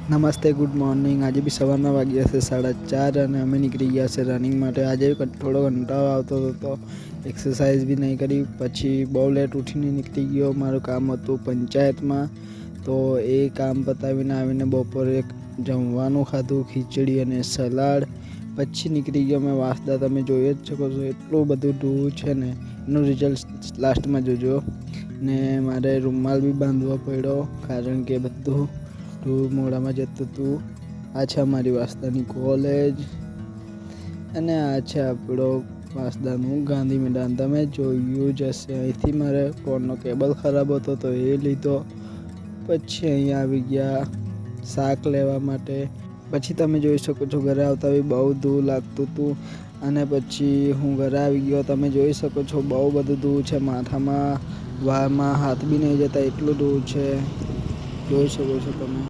નમસ્તે, good morning. આજે બી સવારના વાગ્યા છે 4:30 અને અમે નીકળી ગયા છે રનિંગ માટે। આજે થોડો કંટાળો આવતો હતો તો એક્સરસાઇઝ બી નહીં કરી। પછી બહુ લેટ ઉઠીને નીકળી ગયો। મારું કામ હતું પંચાયતમાં, તો એ કામ પતાવીને આવીને બપોરે જમવાનું ખાધું, ખીચડી અને સલાડ। પછી નીકળી ગયો મેં વાંસદા। તમે જોઈ જ શકો છો એટલું બધું દૂર છે ને, એનું રિઝલ્ટ લાસ્ટમાં જોજો। ને મારે રૂમાલ બી બાંધવો પડ્યો, કારણ કે બધું મોડામાં જતું હતું। આ છે અમારી વાંસદાની કોલેજ અને આ છે આપણો વાંસદાનું ગાંધી મેદાન। તમે જોયું જ હશે। અહીંથી મારે ફોનનો કેબલ ખરાબ હતો તો એ લીધો। પછી અહીંયા આવી ગયા શાક લેવા માટે। પછી તમે જોઈ શકો છો ઘરે આવતા બી બહુ દૂર લાગતું હતું, અને પછી હું ઘરે આવી ગયો। તમે જોઈ શકો છો બહુ બધું દૂર છે, માથામાં વાળમાં હાથ બી નહીં જતા એટલું દૂર છે, જોઈ શકો છો તમે।